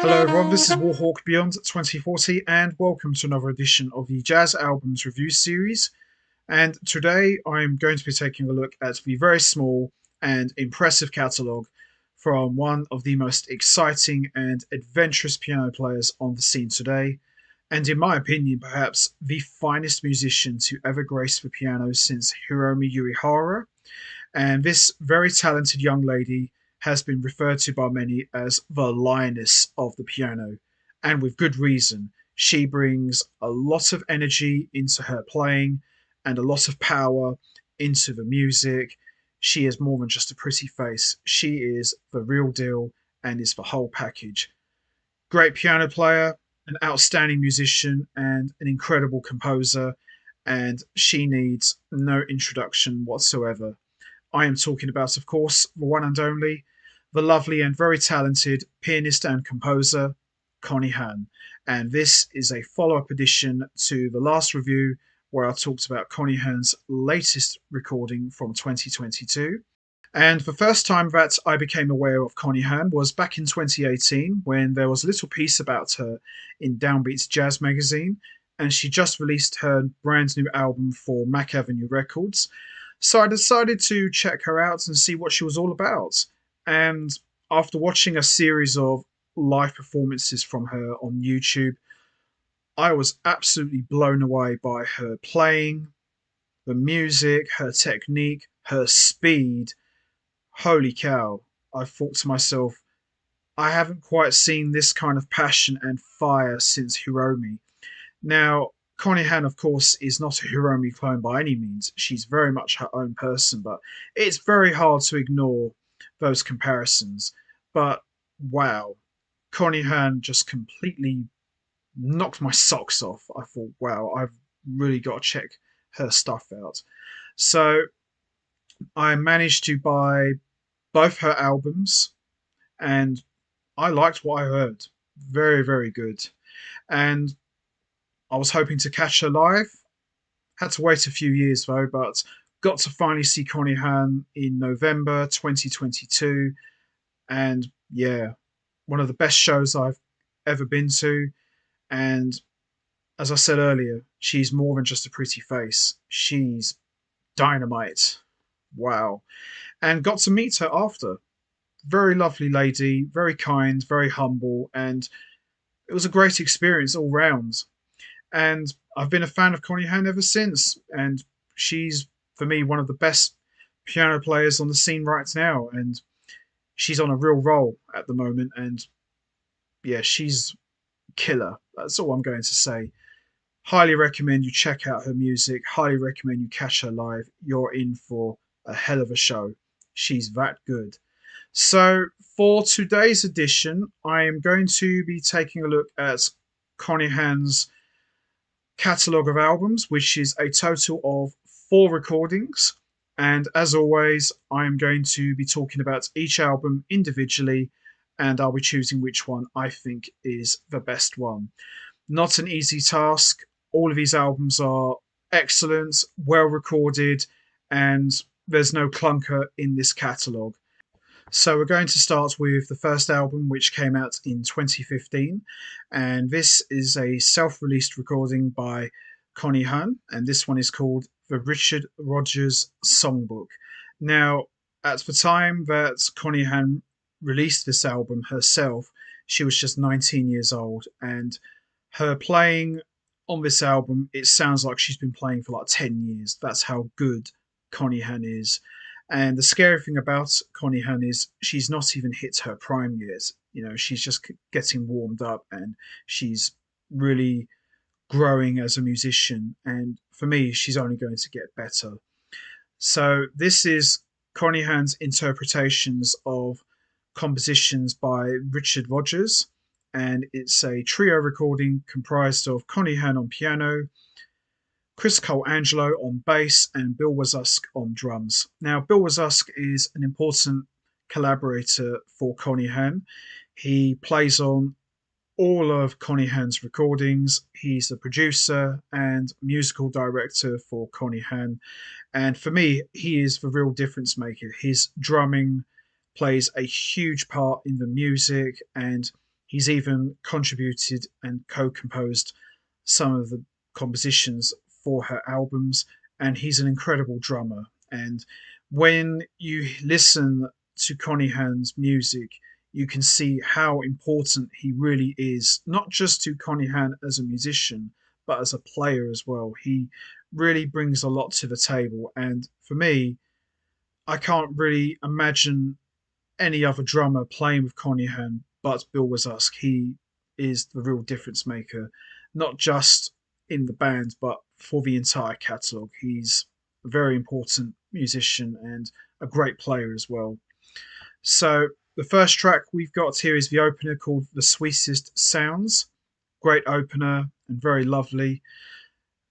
Hello everyone, this is Warhawk Beyond 2040 and welcome to another edition of the Jazz Albums Review Series. And today I'm going to be taking a look at the very small and impressive catalogue from one of the most exciting and adventurous piano players on the scene today, and in my opinion perhaps the finest musician to ever grace the piano since Hiromi Uehara. And this very talented young lady has been referred to by many as the lioness of the piano, and with good reason. She brings a lot of energy into her playing and a lot of power into the music. She is more than just a pretty face. She is the real deal and is the whole package. Great piano player, an outstanding musician, and an incredible composer, and she needs no introduction whatsoever. I am talking about, of course, the one and only, the lovely and very talented pianist and composer, Connie Han. And this is a follow up edition to the last review where I talked about Connie Han's latest recording from 2022. And the first time that I became aware of Connie Han was back in 2018 when there was a little piece about her in Downbeat's jazz magazine, and she just released her brand new album for Mack Avenue Records. So I decided to check her out and see what she was all about. And after watching a series of live performances from her on YouTube, I was absolutely blown away by her playing, the music, her technique, her speed. Holy cow. I thought to myself, I haven't quite seen this kind of passion and fire since Hiromi. Now, Connie Han, of course, is not a Hiromi clone by any means. She's very much her own person, but it's very hard to ignore those comparisons. But wow, Connie Han just completely knocked my socks off. I thought, wow, I've really got to check her stuff out. So I managed to buy both her albums, and I liked what I heard. Very, very good. And I was hoping to catch her live. Had to wait a few years though, but got to finally see Connie Han in November 2022. And yeah, one of the best shows I've ever been to. And as I said earlier, she's more than just a pretty face. She's dynamite. Wow. And got to meet her after. Very lovely lady, very kind, very humble, and it was a great experience all round. And I've been a fan of Connie Han ever since. And she's, for me, one of the best piano players on the scene right now. And she's on a real roll at the moment. And yeah, she's killer. That's all I'm going to say. Highly recommend you check out her music. Highly recommend you catch her live. You're in for a hell of a show. She's that good. So, for today's edition, I am going to be taking a look at Connie Han's catalogue of albums, which is a total of 4 recordings. And as always, I'm going to be talking about each album individually, and I'll be choosing which one I think is the best one. Not an easy task. All of these albums are excellent, well recorded, and there's no clunker in this catalogue. So we're going to start with the first album, which came out in 2015, and this is a self-released recording by Connie Han, and this one is called The Richard Rodgers Songbook. Now, at the time that Connie Han released this album herself, she was just 19 years old, and her playing on this album, it sounds like she's been playing for like 10 years. That's how good Connie Han is. And the scary thing about Connie Han is she's not even hit her prime yet. You know, she's just getting warmed up and she's really growing as a musician. And for me, she's only going to get better. So this is Connie Han's interpretations of compositions by Richard Rodgers. And it's a trio recording comprised of Connie Han on piano, Chris Cole-Angelo on bass, and Bill Wazusk on drums. Now, Bill Wazusk is an important collaborator for Connie Han. He plays on all of Connie Han's recordings. He's the producer and musical director for Connie Han. And for me, he is the real difference maker. His drumming plays a huge part in the music, and He's even contributed and co-composed some of the compositions for her albums, and he's an incredible drummer. And when you listen to Connie Han's music, you can see how important he really is, not just to Connie Han as a musician, but as a player as well. He really brings a lot to the table, and for me, I can't really imagine any other drummer playing with Connie Han but Bill Wazusk. He is the real difference maker, not just in the band, but for the entire catalogue. He's a very important musician and a great player as well. So, the first track we've got here is the opener called The Sweetest Sounds. Great opener and very lovely.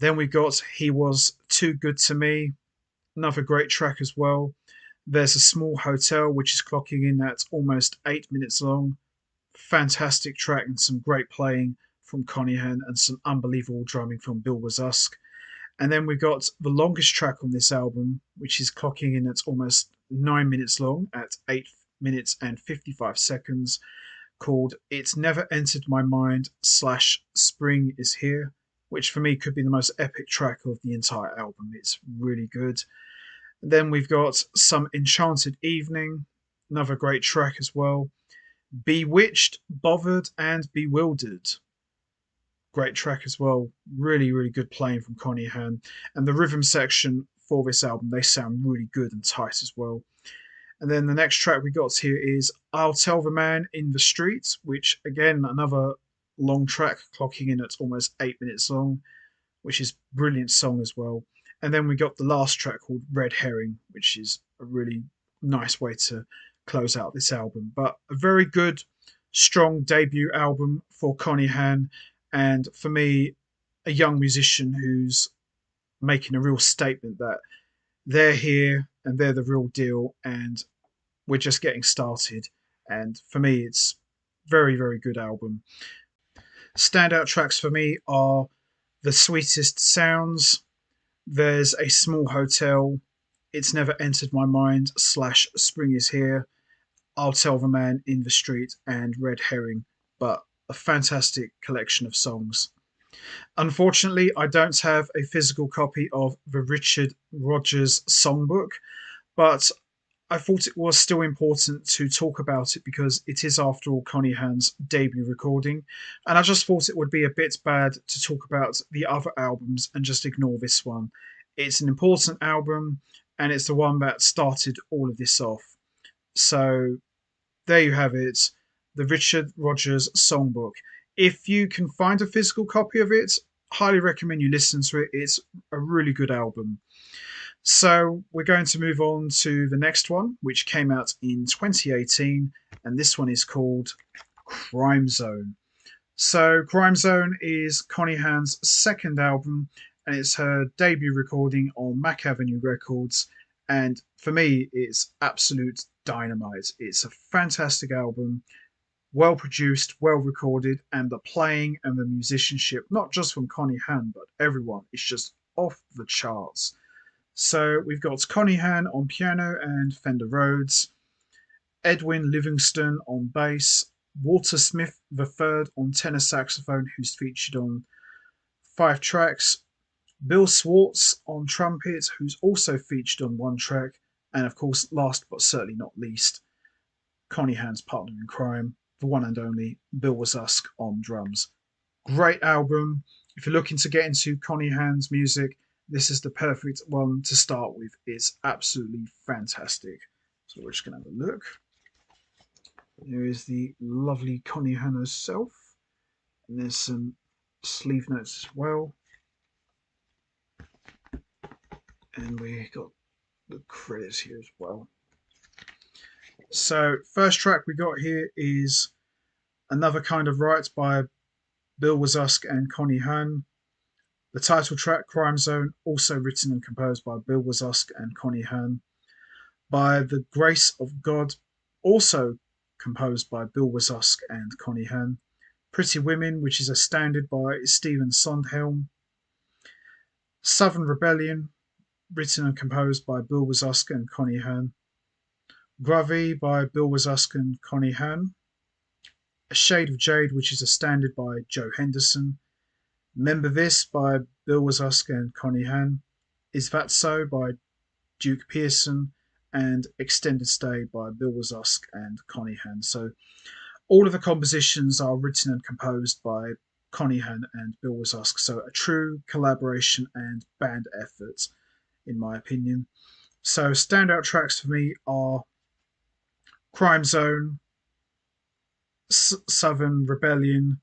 Then we got He Was Too Good to Me, another great track as well. There's a small hotel which is clocking in at almost 8 minutes long. Fantastic track and some great playing from Connie Han and some unbelievable drumming from Bill Wazusk. And then we've got the longest track on this album, which is clocking in at almost 9 minutes long at 8 minutes and 55 seconds, called It's Never Entered My Mind slash Spring Is Here, which for me could be the most epic track of the entire album. It's really good. Then we've got Some Enchanted Evening, another great track as well. Bewitched, Bothered, and Bewildered. Great track as well. Really, really good playing from Connie Han. And the rhythm section for this album, they sound really good and tight as well. And then the next track we got here is I'll Tell the Man in the Street, which again, another long track clocking in at almost 8 minutes long, which is a brilliant song as well. And then we got the last track called Red Herring, which is a really nice way to close out this album. But a very good, strong debut album for Connie Han. And for me, a young musician who's making a real statement that they're here and they're the real deal and we're just getting started. And for me, it's very, very good album. Standout tracks for me are The Sweetest Sounds, There's a Small Hotel, It's Never Entered My Mind slash Spring Is Here, I'll Tell the Man in the Street, and Red Herring. But a fantastic collection of songs. Unfortunately, I don't have a physical copy of the Richard Rodgers songbook, but I thought it was still important to talk about it because it is, after all, Connie Han's debut recording, and I just thought it would be a bit bad to talk about the other albums and just ignore this one. It's an important album, and it's the one that started all of this off. So there you have it, the Richard Rodgers songbook. If you can find a physical copy of it, highly recommend you listen to it. It's a really good album. So we're going to move on to the next one, which came out in 2018, and this one is called Crime Zone. So Crime Zone is Connie Han's second album, and it's her debut recording on Mack Avenue Records. And for me, it's absolute dynamite. It's a fantastic album, well produced, well recorded, and the playing and the musicianship, not just from Connie Han, but everyone, is just off the charts. So we've got Connie Han on piano and Fender Rhodes, Edwin Livingston on bass, Walter Smith III on tenor saxophone, who's featured on 5 tracks, Bill Swartz on trumpet, who's also featured on 1 track, and of course, last but certainly not least, Connie Han's partner in crime, the one and only Bill Wazusk on drums. Great album. If you're looking to get into Connie Han's music, this is the perfect one to start with. It's absolutely fantastic. So we're just going to have a look. There is the lovely Connie Han herself. And there's some sleeve notes as well. And we got the credits here as well. So first track we got here is Another Kind of Right by Bill Wazusk and Connie Han. The title track, Crime Zone, also written and composed by Bill Wazusk and Connie Han. By The Grace of God, also composed by Bill Wazusk and Connie Han. Pretty Women, which is a standard by Stephen Sondheim. Southern Rebellion, written and composed by Bill Wazusk and Connie Han. Gravy by Bill Wazusk and Connie Han. A Shade of Jade, which is a standard by Joe Henderson. Remember This by Bill Wazusk and Connie Han. Is That So by Duke Pearson. And Extended Stay by Bill Wazusk and Connie Han. So all of the compositions are written and composed by Connie Han and Bill Wazusk. So a true collaboration and band effort, in my opinion. So standout tracks for me are Crime Zone, Southern Rebellion,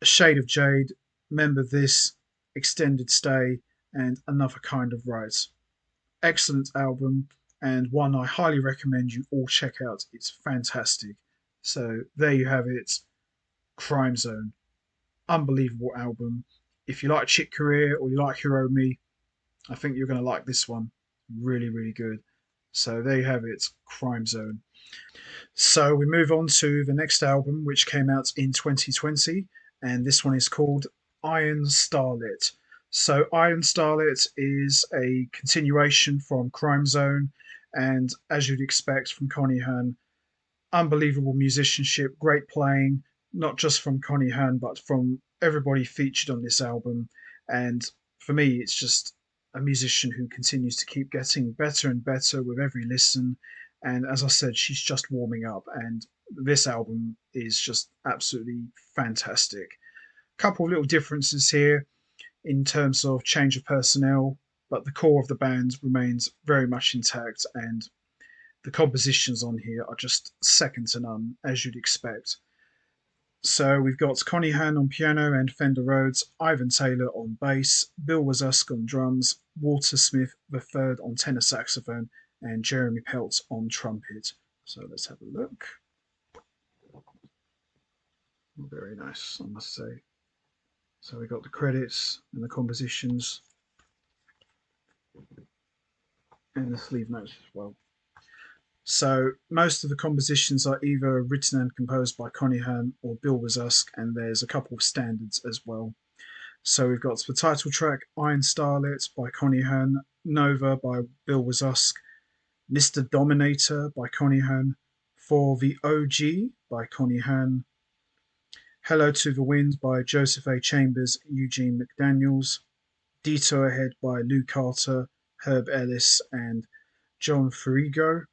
A Shade of Jade, Remember This, Extended Stay, and Another Kind of Right. Excellent album, and one I highly recommend you all check out. It's fantastic. So there you have it, Crime Zone. Unbelievable album. If you like Chick Corea or you like Hiromi, I think you're going to like this one. Really, really good. So there you have it, Crime Zone. So we move on to the next album, which came out in 2020, and this one is called Iron Starlet. So Iron Starlet is a continuation from Crime Zone, and as you'd expect from Connie Han, unbelievable musicianship, great playing, not just from Connie Han, but from everybody featured on this album. And for me, it's just a musician who continues to keep getting better and better with every listen. And as I said, she's just warming up, and this album is just absolutely fantastic. Couple of little differences here in terms of change of personnel, but the core of the band remains very much intact, and the compositions on here are just second to none, as you'd expect. So we've got Connie Han on piano and Fender Rhodes, Ivan Taylor on bass, Bill Wazusk on drums, Walter Smith III on tenor saxophone, and Jeremy Peltz on trumpet. So let's have a look. Very nice, I must say. So we got the credits and the compositions and the sleeve notes as well. So most of the compositions are either written and composed by Connie Han or Bill Wazusk, and there's a couple of standards as well. So we've got the title track Iron Starlet by Connie Han, Nova by Bill Wazusk, Mr. Dominator by Connie Han, For the OG by Connie Han, Hello to the Wind by Joseph A. Chambers, Eugene McDaniels, Detour Ahead by Lou Carter, Herb Ellis, and John Ferrigo,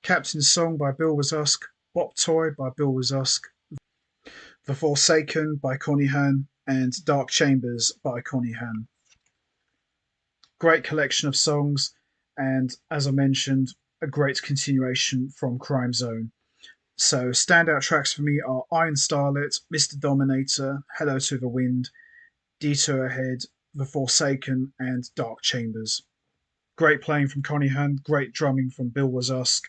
Captain's Song by Bill Wazusk, Bop Toy by Bill Wazusk, The Forsaken by Connie Han, and Dark Chambers by Connie Han. Great collection of songs, and as I mentioned, a great continuation from Crime Zone. So standout tracks for me are Iron Starlet, Mr. Dominator, Hello to the Wind, Detour Ahead, The Forsaken, and Dark Chambers. Great playing from Connie Han, great drumming from Bill Wazusk,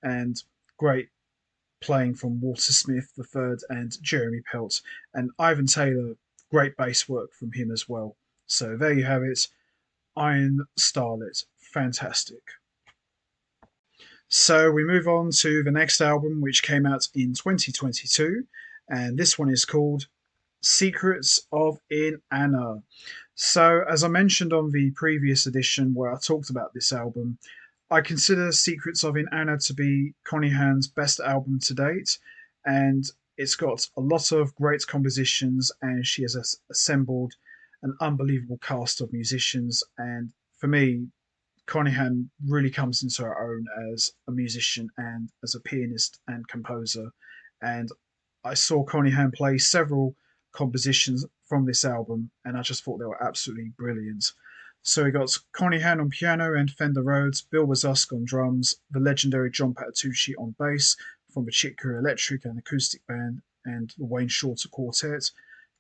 and great playing from Walter Smith III and Jeremy Peltz. And Ivan Taylor, great bass work from him as well. So there you have it, Iron Starlet. Fantastic. So we move on to the next album, which came out in 2022, and this one is called Secrets of Inanna. So, as I mentioned on the previous edition where I talked about this album, I consider Secrets of Inanna to be Connie Han's best album to date, and it's got a lot of great compositions, and she has assembled an unbelievable cast of musicians. And for me, Connie Han really comes into her own as a musician and as a pianist and composer. And I saw Connie Han play several compositions from this album, and I just thought they were absolutely brilliant. So we got Connie Han on piano and Fender Rhodes, Bill Wazusk on drums, the legendary John Patitucci on bass from the Chick Corea Electric and Acoustic Band and the Wayne Shorter Quartet,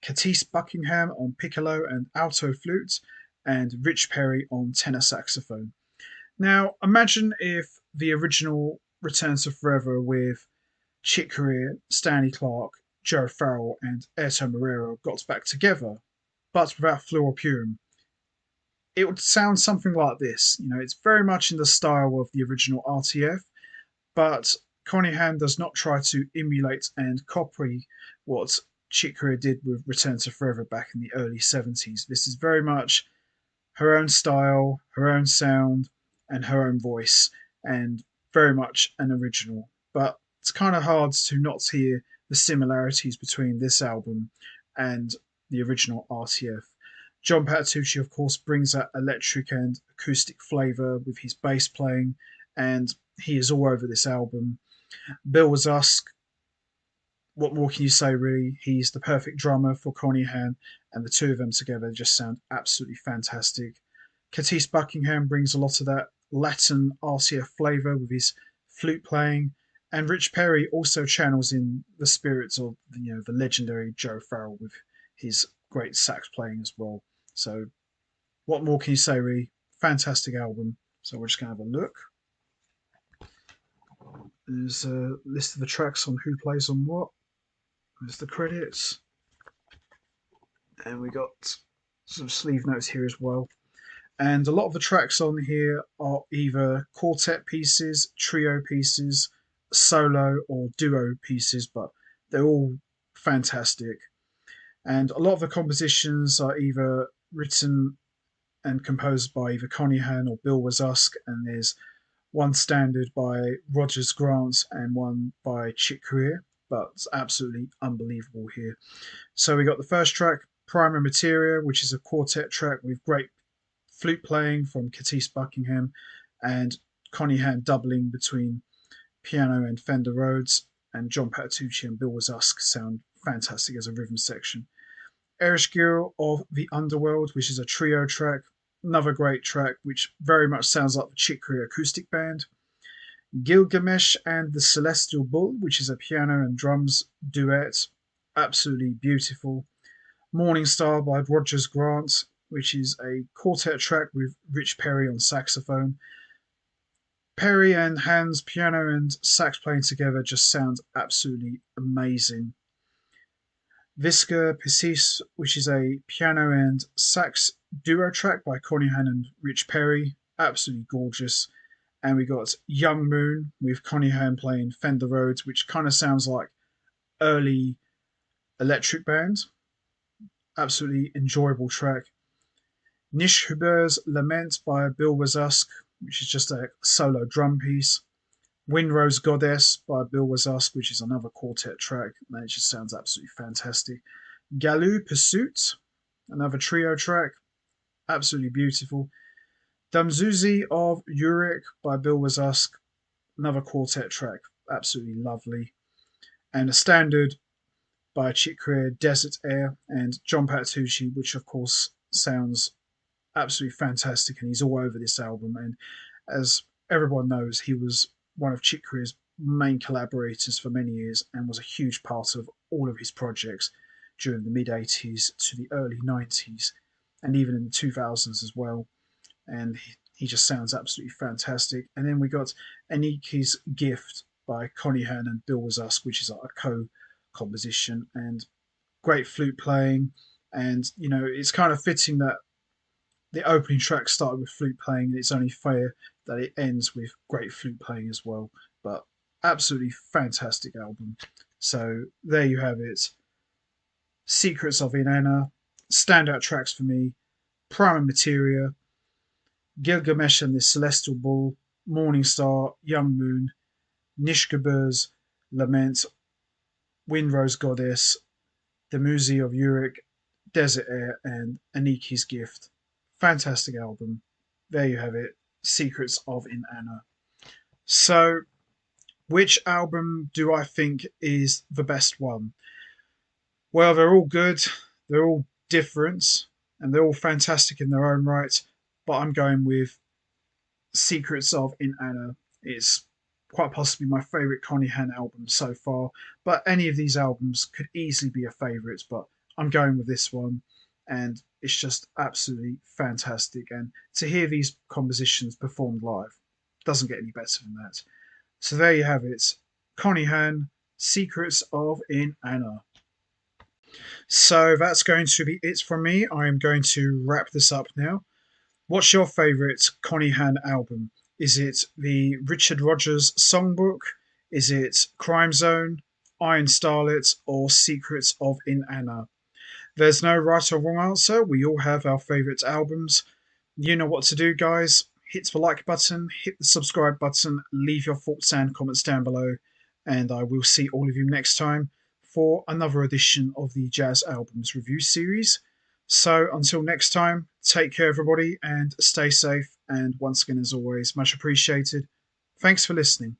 Katis Buckingham on piccolo and alto flute, and Rich Perry on tenor saxophone. Now, imagine if the original Return to Forever with Chick Corea, Stanley Clarke, Joe Farrell, and Airto Moreira got back together, but without Flora Purim. It would sound something like this. You know, it's very much in the style of the original RTF, but Connie Han does not try to emulate and copy what Chick Corea did with Return to Forever back in the early 70s. This is very much her own style, her own sound, and her own voice, and very much an original. But it's kind of hard to not hear the similarities between this album and the original RTF. John Patitucci, of course, brings that electric and acoustic flavour with his bass playing, and he is all over this album. Bill Wazusk, what more can you say, really? He's the perfect drummer for Connie Han, and the two of them together just sound absolutely fantastic. Curtis Buckingham brings a lot of that Latin RCF flavour with his flute playing, and Rich Perry also channels in the spirits of the legendary Joe Farrell with his great sax playing as well. So, what more can you say, really? Fantastic album. So, we're just going to have a look. There's a list of the tracks on who plays on what. There's the credits. And we got some sleeve notes here as well. And a lot of the tracks on here are either quartet pieces, trio pieces, solo or duo pieces, but they're all fantastic. And a lot of the compositions are either written and composed by either Connie Han or Bill Wazusk, and there's one standard by Rogers Grant and one by Chick Corea, but it's absolutely unbelievable here. So we got the first track, Primary Materia, which is a quartet track with great flute playing from Curtis Buckingham and Connie Han doubling between piano and Fender Rhodes, and John Patitucci and Bill Wazusk sound fantastic as a rhythm section. Ereshkigal of the Underworld, which is a trio track, another great track which very much sounds like the Chick Corea acoustic band. Gilgamesh and the Celestial Bull, which is a piano and drums duet, absolutely beautiful. Morning Star by Rogers Grant, which is a quartet track with Rich Perry on saxophone. Perry and Han's piano and sax playing together just sounds absolutely amazing. Visca Piscis, which is a piano and sax duo track by Connie Han and Rich Perry, absolutely gorgeous. And we got Young Moon with Connie Han playing Fender Rhodes, which kind of sounds like early electric band. Absolutely enjoyable track. Nishhuber's Lament by Bill Wazusk, which is just a solo drum piece. Windrose Goddess by Bill Wazusk, which is another quartet track, and it just sounds absolutely fantastic. Galoo Pursuit, another trio track, absolutely beautiful. Damzuzi of Uric by Bill Wazusk, another quartet track, absolutely lovely. And a standard by Chick Corea, Desert Air, and John Patitucci, which of course sounds absolutely fantastic, and he's all over this album. And as everyone knows, he was one of Chick Corea's main collaborators for many years and was a huge part of all of his projects during the mid 80s to the early 90s and even in the 2000s as well. And he just sounds absolutely fantastic. And then we got Aniki's Gift by Connie Han and Bill Wazusk, which is like a co-composition and great flute playing. And, it's kind of fitting that the opening track started with flute playing, and it's only fair that it ends with great flute playing as well. But absolutely fantastic album. So there you have it. Secrets of Inanna, standout tracks for me. Prima Materia, Gilgamesh and the Celestial Bull, Morning Star, Young Moon, Nishkabur's Lament, Windrose Goddess, The Musi of Uric, Desert Air, and Aniki's Gift. Fantastic album. There you have it. Secrets of Inanna. So, which album do I think is the best one? Well, they're all good. They're all different. And they're all fantastic in their own right. But I'm going with Secrets of Inanna. It's quite possibly my favourite Connie Han album so far. But any of these albums could easily be a favourite. But I'm going with this one. And it's just absolutely fantastic. And to hear these compositions performed live doesn't get any better than that. So there you have it. Connie Han, Secrets of Inanna. So that's going to be it from me. I am going to wrap this up now. What's your favourite Connie Han album? Is it the Richard Rodgers Songbook? Is it Crime Zone, Iron Starlet, or Secrets of Inanna? There's no right or wrong answer. We all have our favourite albums. You know what to do, guys. Hit the like button, hit the subscribe button, leave your thoughts and comments down below, and I will see all of you next time for another edition of the Jazz Albums Review Series. So until next time, take care, everybody, and stay safe. And once again, as always, much appreciated. Thanks for listening.